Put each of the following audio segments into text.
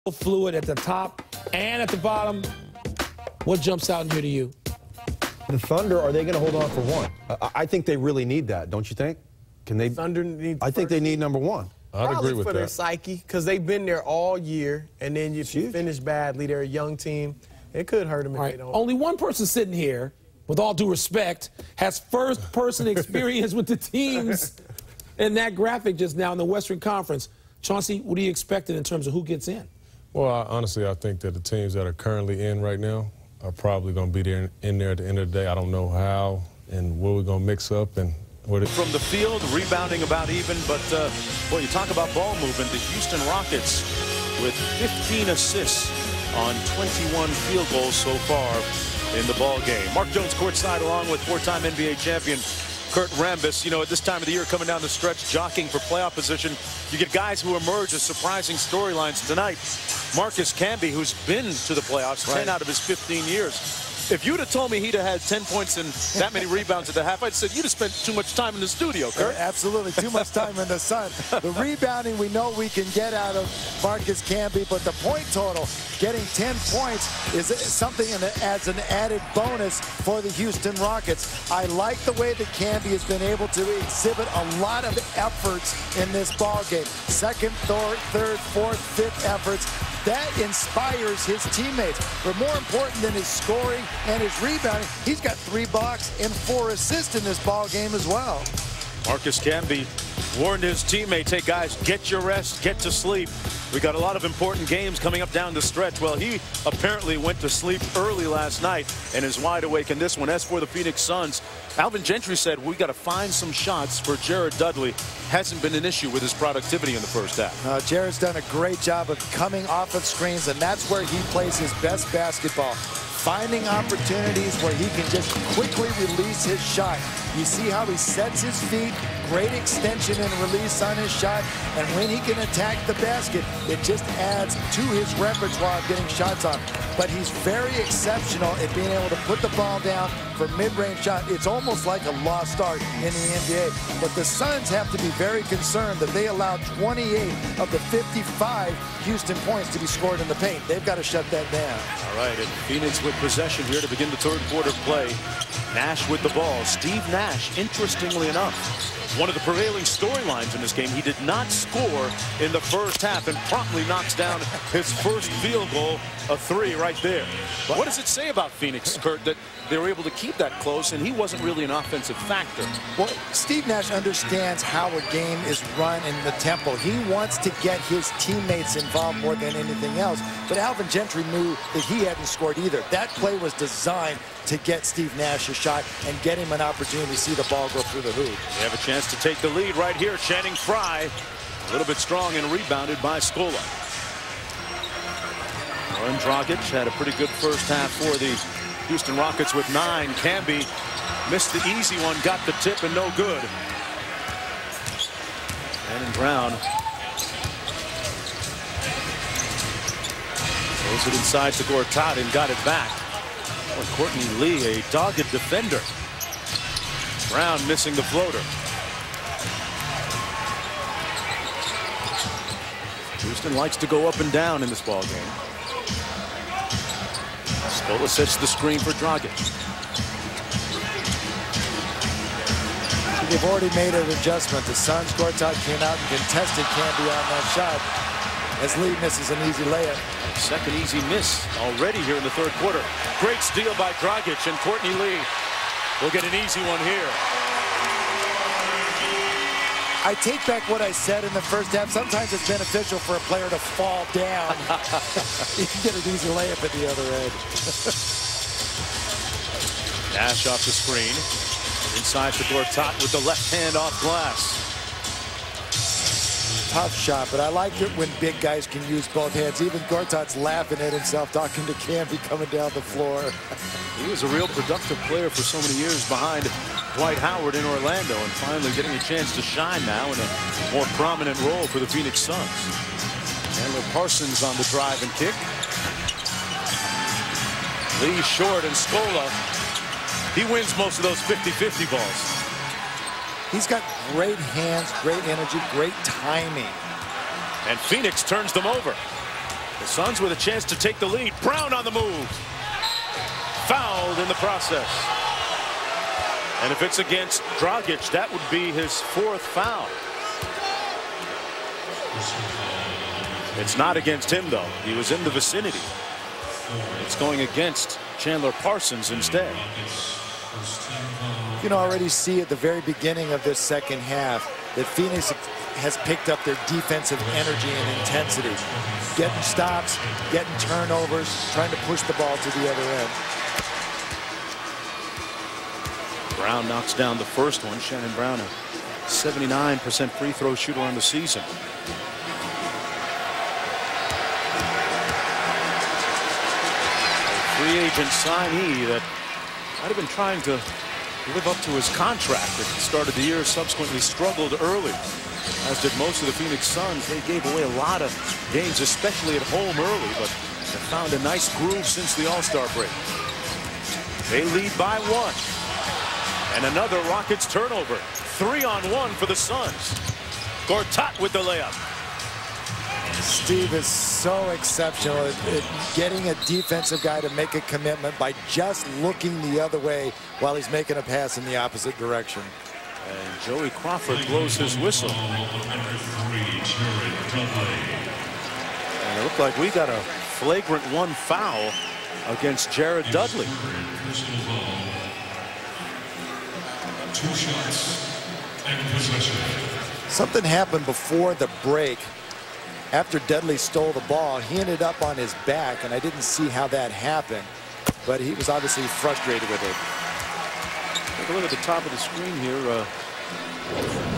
fluid at the top and at the bottom. What jumps out in here to you? The Thunder, are they going to hold on for one? I think they really need that, don't you think? Can they? Thunder need I think they need number one. I'd agree with that. For their psyche, because they've been there all year, and then if you finish badly, they're a young team. It could hurt them if they don't. Only one person sitting here, with all due respect, has first-person experience with the teams in that graphic just now in the Western Conference. Chauncey, what are you expecting in terms of who gets in? Well, honestly, I think that the teams that are currently in right now are probably going to be there in there at the end of the day. I don't know how and what we're going to mix up and what. From the field, rebounding about even, but well, you talk about ball movement. The Houston Rockets with 15 assists on 21 field goals so far in the ball game. Mark Jones courtside along with four-time NBA champion Kurt Rambis. You know, at this time of the year, coming down the stretch, jockeying for playoff position, you get guys who emerge as surprising storylines tonight. Marcus Camby, who's been to the playoffs 10 out of his 15 years. If you'd have told me he'd have had 10 points and that many rebounds at the half, I'd said you'd have spent too much time in the studio, Kurt. Absolutely, too much time in the sun. The rebounding we know we can get out of Marcus Camby, but the point total, getting 10 points, is something that adds an added bonus for the Houston Rockets. I like the way that Camby has been able to exhibit a lot of efforts in this ball game. Second, third, fourth, fifth efforts. That inspires his teammates. But more important than his scoring and his rebounding, he's got 3 blocks and 4 assists in this ball game as well. Marcus Camby warned his teammates, hey guys, get your rest, get to sleep. We got a lot of important games coming up down the stretch. Well, he apparently went to sleep early last night and is wide awake in this one. As for the Phoenix Suns, Alvin Gentry said we got to find some shots for Jared Dudley. Hasn't been an issue with his productivity in the first half. Jared's done a great job of coming off of screens, and that's where he plays his best basketball. Finding opportunities where he can just quickly release his shot. You see how he sets his feet, great extension and release on his shot, and when he can attack the basket, it just adds to his repertoire of getting shots on. But he's very exceptional at being able to put the ball down for mid-range shot. It's almost like a lost art in the NBA. But the Suns have to be very concerned that they allowed 28 of the 55 Houston points to be scored in the paint. They've got to shut that down. All right, and Phoenix with possession here to begin the third quarter play. Nash with the ball. Steve Nash, interestingly enough, one of the prevailing storylines in this game. He did not score in the first half and promptly knocks down his first field goal, a 3 right there. But what does it say about Phoenix, Kurt, that they were able to keep that close and he wasn't really an offensive factor? Well, Steve Nash understands how a game is run in the tempo. He wants to get his teammates involved more than anything else. But Alvin Gentry knew that he hadn't scored either. That play was designed to get Steve Nash a shot and get him an opportunity to see the ball go through the hoop. They have a chance to take the lead right here. Channing Frye, a little bit strong and rebounded by Scola. Goran Dragic had a pretty good first half for the Houston Rockets with 9. Camby missed the easy one, got the tip, and no good. Shannon Brown throws it inside to Gortat and got it back. Oh, Courtney Lee, a dogged defender. Brown missing the floater. Houston likes to go up and down in this ball game. Scola sets the screen for Dragic. They've already made an adjustment. The Suns, Gortat came out and contested Camby on that shot as Lee misses an easy layup. Second easy miss already here in the third quarter. Great steal by Dragic, and Courtney Lee will get an easy one here. I take back what I said in the first half. Sometimes it's beneficial for a player to fall down. You can get an easy layup at the other end. Nash off the screen. Inside to Gortat with the left hand off glass. Tough shot, but I like it when big guys can use both hands. Even Gortat's laughing at himself, talking to Camby coming down the floor. He was a real productive player for so many years behind Dwight Howard in Orlando, and finally getting a chance to shine now in a more prominent role for the Phoenix Suns. Chandler Parsons on the drive and kick. Lee short, and Scola, he wins most of those 50-50 balls. He's got great hands, great energy, great timing. And Phoenix turns them over. The Suns with a chance to take the lead. Brown on the move. Fouled in the process. And if it's against Dragic, that would be his 4th foul. It's not against him, though. He was in the vicinity. It's going against Chandler Parsons instead. You can already see at the very beginning of this second half that Phoenix has picked up their defensive energy and intensity. Getting stops, getting turnovers, trying to push the ball to the other end. Brown knocks down the first one. Shannon Brown, a 79% free throw shooter on the season. A free agent signee that might have been trying to live up to his contract at the start of the year, subsequently struggled early, as did most of the Phoenix Suns. They gave away a lot of games, especially at home early, but have found a nice groove since the All-Star break. They lead by 1. And another Rockets turnover. 3-on-1 for the Suns. Gortat with the layup. Steve is so exceptional at getting a defensive guy to make a commitment by just looking the other way while he's making a pass in the opposite direction. And Joey Crawford blows his whistle. And it looked like we got a flagrant 1 foul against Jared Dudley. 2 shots and possession. Something happened before the break. After Dudley stole the ball, he ended up on his back, and I didn't see how that happened, but he was obviously frustrated with it. Take a look at the top of the screen here in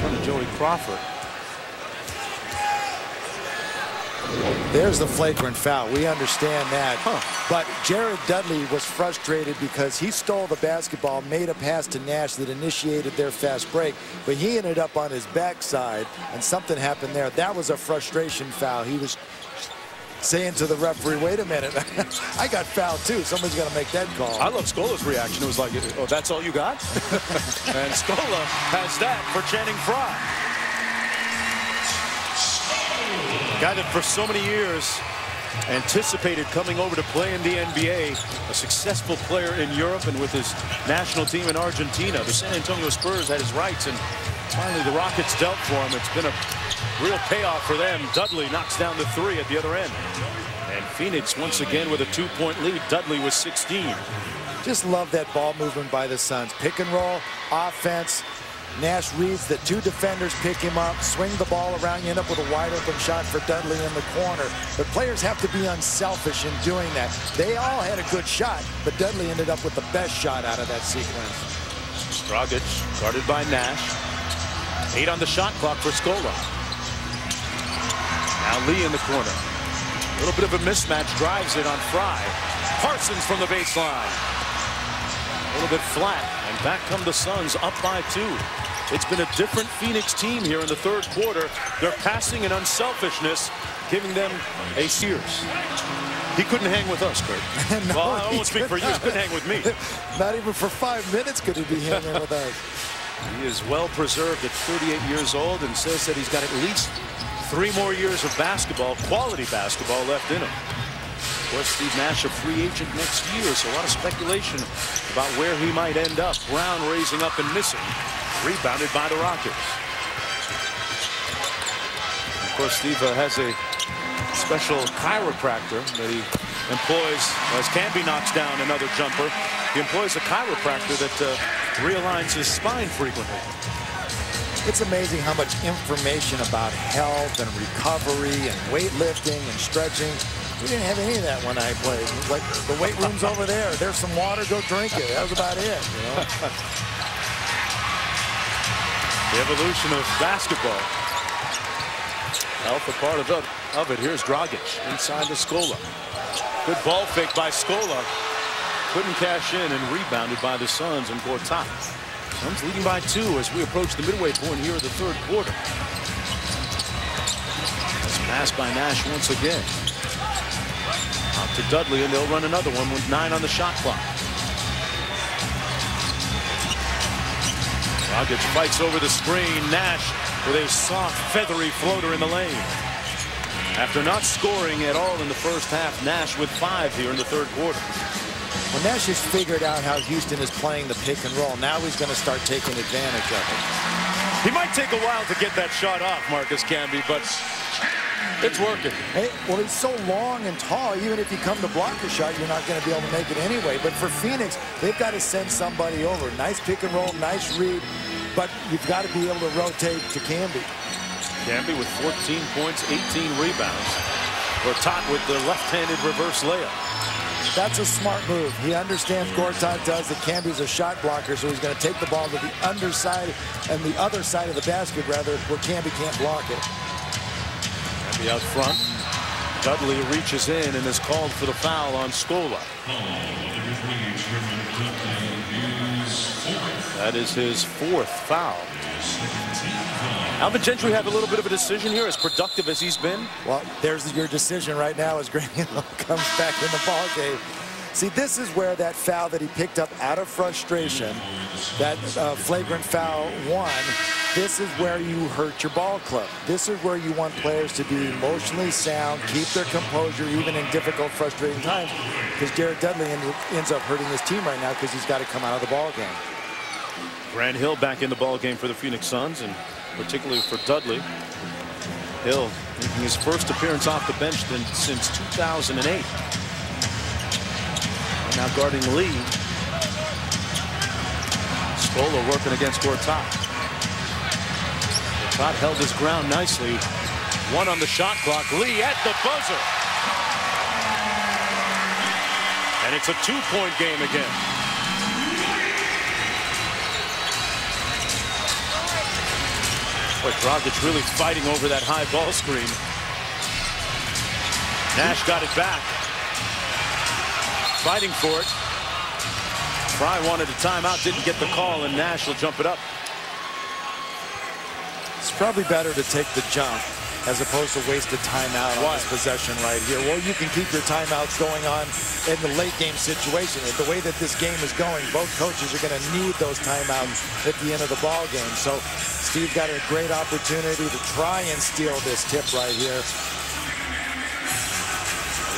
front of Joey Crawford. There's the flagrant foul. We understand that. But Jared Dudley was frustrated because he stole the basketball, made a pass to Nash that initiated their fast break, but he ended up on his backside, and something happened there. That was a frustration foul. He was saying to the referee, wait a minute, I got fouled too. Somebody's got to make that call. I love Scola's reaction. It was like, oh, that's all you got? And Scola has that for Channing Frye. Guy that for so many years anticipated coming over to play in the NBA, a successful player in Europe and with his national team in Argentina. The San Antonio Spurs had his rights, and finally the Rockets dealt for him. It's been a real payoff for them. Dudley knocks down the 3 at the other end. And Phoenix once again with a 2-point lead. Dudley was 16. Just love that ball movement by the Suns. Pick and roll, offense. Nash reads that 2 defenders pick him up, swing the ball around, you end up with a wide open shot for Dudley in the corner. But players have to be unselfish in doing that. They all had a good shot, but Dudley ended up with the best shot out of that sequence. Dragic guarded by Nash. 8 on the shot clock for Scola. Now Lee in the corner. A little bit of a mismatch, drives it on Frye. Parsons from the baseline. A little bit flat, and back come the Suns up by 2. It's been a different Phoenix team here in the 3rd quarter. Their passing and unselfishness giving them a Sears. He couldn't hang with us, Kurt. No, well, I won't speak for you. He couldn't hang with me. Not even for 5 minutes could he be hanging with us. He is well preserved at 38 years old and says that he's got at least 3 more years of basketball, quality basketball left in him. Of course, Steve Nash a free agent next year, so a lot of speculation about where he might end up. Brown raising up and missing. Rebounded by the Rockets. Of course, Steve has a special chiropractor that he employs as Camby knocks down another jumper. He employs a chiropractor that realigns his spine frequently. It's amazing how much information about health and recovery and weightlifting and stretching. We didn't have any of that when I played. Like, the weight room's over there. There's some water, go drink it. That was about it, you know? The evolution of basketball. Health a part of it. Here's Dragic inside to Scola. Good ball fake by Scola. Couldn't cash in and rebounded by the Suns and Gortat. Suns leading by 2 as we approach the midway point here of the 3rd quarter. It's passed by Nash once again. Out to Dudley, and they'll run another one with 9 on the shot clock. Dragic fights over the screen. Nash with a soft, feathery floater in the lane. After not scoring at all in the first half, Nash with 5 here in the third quarter. Well, Nash has figured out how Houston is playing the pick and roll. Now he's going to start taking advantage of it. He might take a while to get that shot off, Marcus Camby, but it's working. Hey, well, he's so long and tall, even if you come to block a shot, you're not going to be able to make it anyway. But for Phoenix, they've got to send somebody over. Nice pick and roll, nice read, but you've got to be able to rotate to Camby. Camby with 14 points, 18 rebounds. Gortat with the left-handed reverse layup. That's a smart move. He understands Gortat does that Camby's a shot blocker, so he's going to take the ball to the underside and the other side of the basket, rather, where Camby can't block it. Camby out front. Dudley reaches in and is called for the foul on Scola. That is his 4th foul. Alvin Gentry have a little bit of a decision here, as productive as he's been. Well, there's your decision right now as Grant Hill comes back in the ball game. See, this is where that foul that he picked up out of frustration, that flagrant foul 1, this is where you hurt your ball club. This is where you want players to be emotionally sound, keep their composure even in difficult, frustrating times, because Jared Dudley ends up hurting his team right now because he's got to come out of the ball game. Grant Hill back in the ball game for the Phoenix Suns, and particularly for Dudley. Hill making his first appearance off the bench since 2008. And now guarding Lee. Scola working against Gortat. Gortat held his ground nicely. 1 on the shot clock. Lee at the buzzer. And it's a 2-point game again. Boy, Dragic really fighting over that high ball screen. Nash got it back. Fighting for it. Fry wanted a timeout, didn't get the call, and Nash will jump it up. It's probably better to take the jump as opposed to waste a timeout on this possession right here. Well, you can keep your timeouts going on in the late game situation. The way that this game is going, both coaches are going to need those timeouts at the end of the ball game. So Steve got a great opportunity to try and steal this tip right here.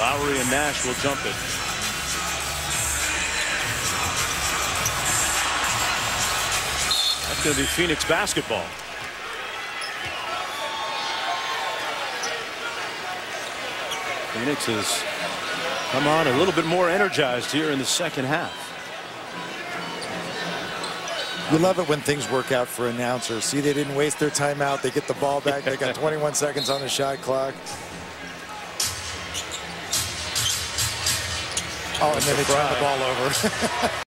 Lowry and Nash will jump it. That's going to be Phoenix basketball. Phoenix has come on a little bit more energized here in the second half. You love it when things work out for announcers. See, they didn't waste their timeout. They get the ball back. They got 21 seconds on the shot clock. Oh, and then they turn the ball over.